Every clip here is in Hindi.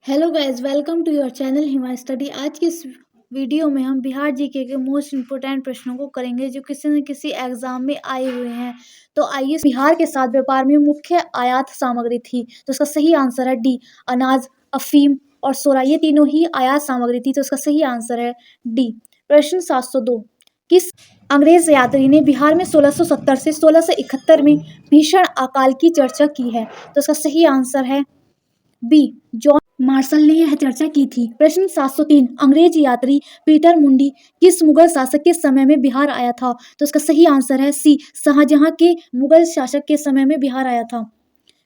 Hello guys, welcome to your channel Hima study. आज की इस वीडियो में हम बिहार जीके के मोस्ट इम्पोर्टेंट प्रश्नों को करेंगे जो किसी न किसी एग्जाम में आए हुए हैं। तो आइए, बिहार के साथ व्यापार में मुख्य आयात सामग्री थी, तो इसका सही आंसर है डी, अनाज, अफीम और सोना। ये तीनों ही आयात सामग्री थी, तो इसका सही आंसर है डी। प्रश्न 702, किस अंग्रेज यात्री ने बिहार में 1670 से 1671 में भीषण अकाल की चर्चा की है? तो इसका सही आंसर है बी, जॉन मार्शल ने यह चर्चा की थी। प्रश्न 703, अंग्रेज यात्री पीटर मुंडी किस मुगल शासक के समय में बिहार आया था? तो इसका सही आंसर है सी, शाहजहां के मुगल शासक के समय में बिहार आया था।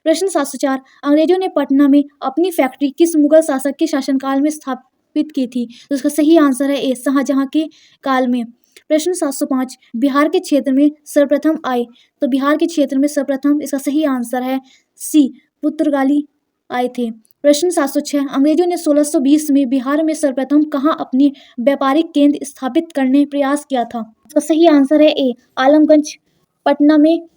प्रश्न 704, अंग्रेजों ने पटना में अपनी फैक्ट्री किस मुगल शासक के शासनकाल में स्थापित की थी? तो इसका सही आंसर है ए, शाहजहां के काल में। प्रश्न 705, बिहार के क्षेत्र में सर्वप्रथम आए? तो बिहार के क्षेत्र में सर्वप्रथम इसका सही आंसर है सी, पुर्तगाली आए थे। प्रश्न 706, अंग्रेजों ने 1620 में बिहार में सर्वप्रथम कहाँ अपनी व्यापारिक केंद्र स्थापित करने प्रयास किया था? इसका सही आंसर है ए, आलमगंज, पटना में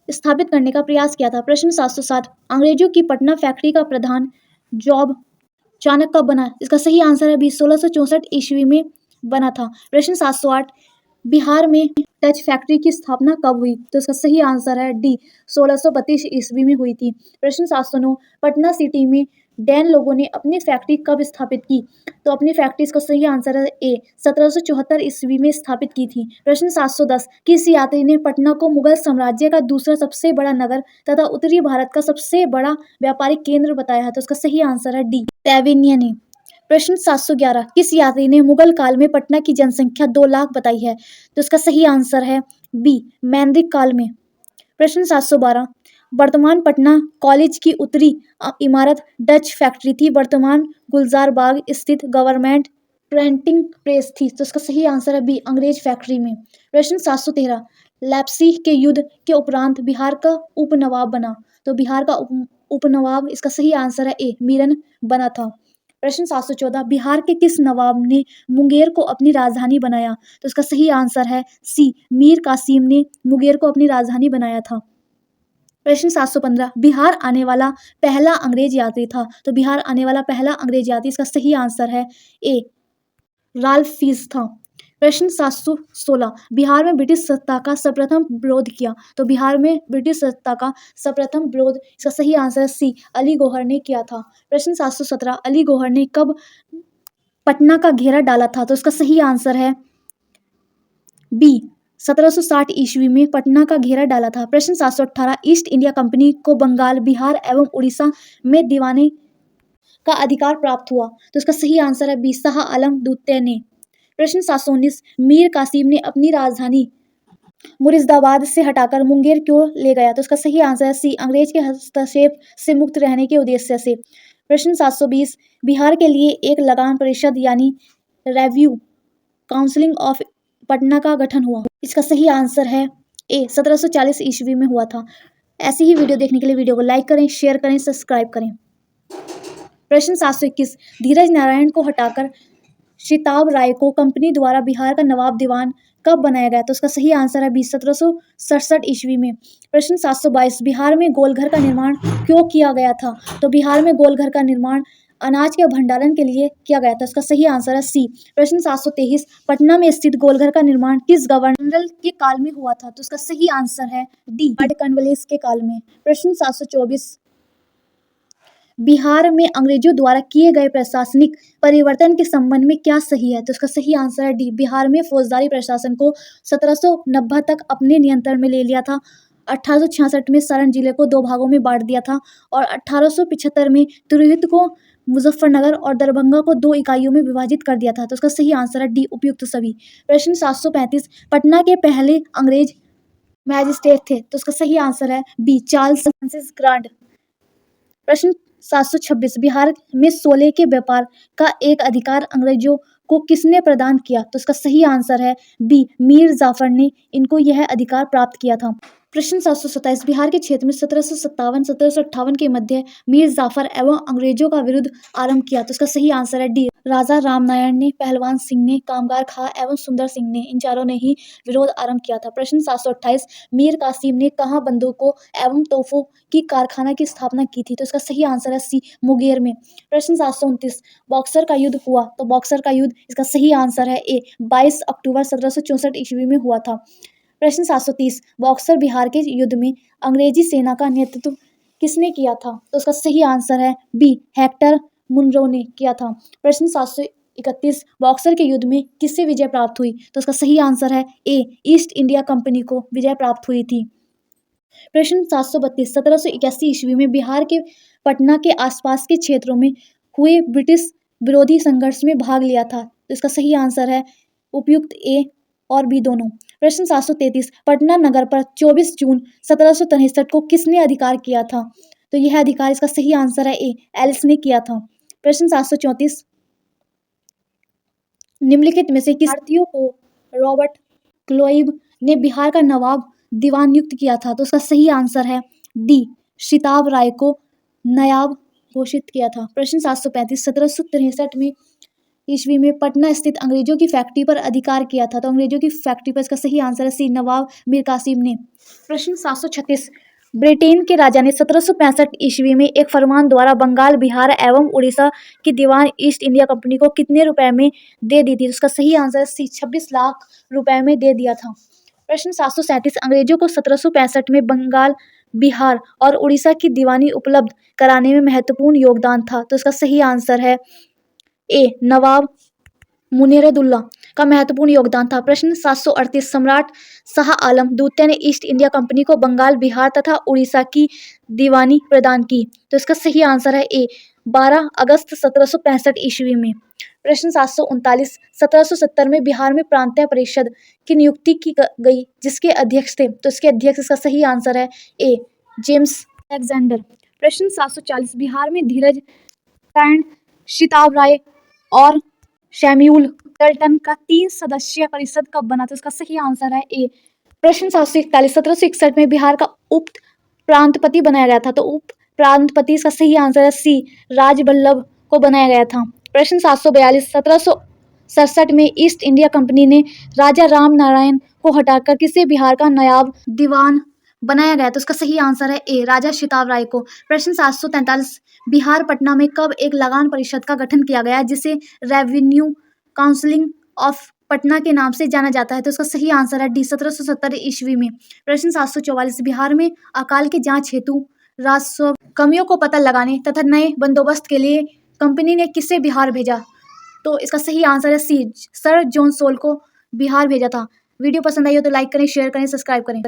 स्थापित करने का प्रयास किया था। प्रश्न 707, अंग्रेजों की पटना फैक्ट्री का प्रधान जॉब चाणक्य कब बना? इसका सही आंसर है बी, 1664 ईस्वी में बना था। प्रश्न 708, बिहार में डच फैक्ट्री की स्थापना कब हुई? तो इसका सही आंसर है डी, 1632 ईस्वी में हुई थी। प्रश्न 709, पटना सिटी में डैन लोगों ने अपनी फैक्ट्री कब स्थापित की? तो अपनी फैक्ट्री, इसका सही आंसर है ए, 1774 ईस्वी में स्थापित की थी। प्रश्न 710, किस यात्री ने पटना को मुगल साम्राज्य का दूसरा सबसे बड़ा नगर तथा उत्तरी भारत का सबसे बड़ा व्यापारिक केंद्र बताया है? तो इसका सही आंसर है डी, टैविनिया ने। प्रश्न 711, किस यात्री ने मुगल काल में पटना की जनसंख्या 2 लाख बताई है? तो इसका सही आंसर है बी, मैंद्रिक काल में। प्रश्न 712, वर्तमान पटना कॉलेज की उत्तरी इमारत डच फैक्ट्री थी, वर्तमान गुलजार बाग स्थित गवर्नमेंट प्रिंटिंग प्रेस थी। तो इसका सही आंसर है बी, अंग्रेज फैक्ट्री में। प्रश्न 713, लेप्सी के युद्ध के उपरांत बिहार का उपनवाब बना? तो बिहार का उपनवाब, इसका सही आंसर है ए, मीरन बना था। प्रश्न 714, बिहार के किस नवाब ने मुंगेर को अपनी राजधानी बनाया? तो इसका सही आंसर है सी, मीर कासिम ने मुंगेर को अपनी राजधानी बनाया था। प्रश्न 715, बिहार आने वाला पहला अंग्रेज यात्री था? तो बिहार आने वाला पहला अंग्रेज यात्री, इसका सही आंसर है ए, राल्फ फीस था। प्रश्न 716, बिहार में ब्रिटिश सत्ता का सर्वप्रथम विरोध किया? तो बिहार में ब्रिटिश सत्ता का सर्वप्रथम विरोध, इसका सही आंसर है सी, अली गौहर ने किया था। प्रश्न 717, अली गौहर ने कब पटना का घेरा डाला था? तो इसका सही आंसर है बी, 1760 ईस्वी में पटना का घेरा डाला था। प्रश्न 718, ईस्ट इंडिया कंपनी को बंगाल, बिहार एवं उड़ीसा में दीवाने का अधिकार प्राप्त हुआ? तो इसका सही आंसर है बी, शाह आलम द्वितीय ने। प्रश्न 719, मीर कासिम ने अपनी राजधानी मुर्शिदाबाद से हटाकर मुंगेर क्यों ले गया? तो इसका सही आंसर है सी, अंग्रेज के हस्तक्षेप से मुक्त रहने के उद्देश्य से। प्रश्न 720, बिहार के लिए एक लगान परिषद यानी रेव्यू काउंसिल ऑफ पटना का गठन हुआ? इसका सही आंसर है ए, 1740 ईस्वी में हुआ था। ऐसी ही वीडियो देखने के लिए वीडियो को लाइक करें, शेयर करें, सब्सक्राइब करें। प्रश्न 721, धीरज नारायण को हटाकर शिताब राय को कंपनी द्वारा बिहार का नवाब दीवान कब बनाया गया? तो उसका सही आंसर है बी, 1767 ईस्वी में। प्रश्न 722, बिहार में गोलघर का निर्माण क्यों किया गया था? तो बिहार में गोलघर का निर्माण अनाज के भंडारण के लिए किया गया था। इसका सही आंसर है सी। प्रश्न 723, पटना में स्थित गोलघर का निर्माण किस गवर्नर के काल में हुआ था? तो इसका सही आंसर है डी, लॉर्ड कॉर्नवालिस के काल में। प्रश्न 724, बिहार में अंग्रेजों द्वारा किए गए प्रशासनिक परिवर्तन के संबंध में क्या सही है? तो इसका सही आंसर है डी, बिहार में फौजदारी प्रशासन को 1790 तक अपने नियंत्रण में ले लिया था। 1866 में सारण जिले को 2 भागों में बांट दिया था और 1875 में तिरहुत को, मुजफ्फरनगर और दरभंगा को 2 इकाइयों में विभाजित कर दिया था। तो इसका सही आंसर है डी, उपयुक्त सभी। प्रश्न 735, पटना के पहले अंग्रेज मैजिस्ट्रेट थे? तो इसका सही आंसर है बी, चार्ल्स फ्रांसिस ग्रांट। प्रश्न 726, बिहार में सोले के व्यापार का एक अधिकार अंग्रेजों को किसने प्रदान किया? तो इसका सही आंसर है बी, मीर जाफर ने इनको यह अधिकार प्राप्त किया था। प्रश्न 727, बिहार के क्षेत्र में 1757-1758 के मध्य मीर जाफर एवं अंग्रेजों का विरुद्ध आरंभ किया? तो इसका सही आंसर है डी, राजा रामनारायण ने, पहलवान सिंह ने, कामगार खां एवं सुंदर सिंह ने, इन चारों ने ही विरोध आरंभ किया था। प्रश्न 728 मीर कासिम ने कहाँ बंदूकों एवं तोपों की कारखाना की स्थापना की थी? तो इसका सही आंसर है सी, मुंगेर में। प्रश्न 729 बॉक्सर का युद्ध हुआ? तो बॉक्सर का युद्ध इसका सही आंसर है ए, 22 अक्टूबर 1764 ईस्वी में हुआ था। प्रश्न 730 बॉक्सर बिहार के युद्ध में अंग्रेजी सेना का नेतृत्व किसने किया था? तो उसका सही आंसर है बी, हेक्टर मुनरो ने किया था। प्रश्न 731 बॉक्सर के युद्ध में किससे विजय प्राप्त हुई? तो उसका सही आंसर है ए, ईस्ट इंडिया कंपनी को विजय प्राप्त हुई थी। प्रश्न 732 1781 ईस्वी में बिहार के पटना के आसपास के क्षेत्रों में हुए ब्रिटिश विरोधी संघर्ष में भाग लिया था? तो इसका सही आंसर है उपयुक्त ए और बी दोनों। प्रश्न 733 पटना नगर पर 24 जून 1763 को किसने अधिकार किया था? तो यह अधिकार इसका सही आंसर है ए, एलिस ने किया था। प्रश्न 734 निम्नलिखित में से किस भारतीयों को रॉबर्ट क्लाइव ने बिहार का नवाब दीवान नियुक्त किया था? तो उसका सही आंसर है डी, शिताब राय को नायाब घोषित किया था। प्रश्न 735 1763 में ईस्वी में पटना स्थित अंग्रेजों की फैक्ट्री पर अधिकार किया था? तो अंग्रेजों की फैक्ट्री पर इसका सही आंसर है सी, नवाब मीर कासिम ने। प्रश्न 736 ब्रिटेन के राजा ने 1765 ईस्वी में एक फरमान द्वारा बंगाल, बिहार एवं उड़ीसा की दीवान ईस्ट इंडिया कंपनी को कितने रुपए में दे दी थी? उसका सही आंसर है सी, 26 लाख रुपए में दे दिया था। प्रश्न 737 अंग्रेजों को 1765 में बंगाल, बिहार और उड़ीसा की दीवानी उपलब्ध कराने में महत्वपूर्ण योगदान था? तो इसका सही आंसर है ए, नवाब मुनेरदुल्ला का महत्वपूर्ण योगदान था। प्रश्न 738 सम्राट शाह आलम द्वितीय ने ईस्ट इंडिया कंपनी को बंगाल, बिहार तथा उड़ीसा की दीवानी प्रदान की? तो इसका सही आंसर है ए, 12 अगस्त 1765 ईस्वी में। प्रश्न 739 1770 में बिहार में प्रांतीय परिषद की नियुक्ति की गई, जिसके अध्यक्ष थे? तो इसके अध्यक्ष इसका सही आंसर है ए, जेम्स अलेक्जेंडर। प्रश्न 740 बिहार में धीरज नारायण, शिताब राय और शैम्यूल टल्टन का 3 सदस्यीय परिषद कब बना? तो इसका सही आंसर है ए। प्रश्न 741 1761 में बिहार का उप प्रांतपति बनाया गया था? तो उप प्रांतपति इसका सही आंसर है सी, राजबल्लभ को बनाया गया था। प्रश्न 742 1767 में ईस्ट इंडिया कंपनी ने राजा राम नारायण को हटाकर किसे बिहार का नायाब दीवान बनाया गया? तो उसका सही आंसर है ए, राजा शिताब राय को। प्रश्न 743 बिहार पटना में कब एक लगान परिषद का गठन किया गया, जिसे रेवेन्यू काउंसिल ऑफ पटना के नाम से जाना जाता है? तो उसका सही आंसर है डी, 1770 ईस्वी में। प्रश्न 744 बिहार में अकाल की जांच हेतु राजस्व कमियों को पता लगाने तथा नए बंदोबस्त के लिए कंपनी ने किसे बिहार भेजा? तो इसका सही आंसर है सी, सर जॉन सोल को बिहार भेजा था। वीडियो पसंद आई हो तो लाइक करें, शेयर करें, सब्सक्राइब करें।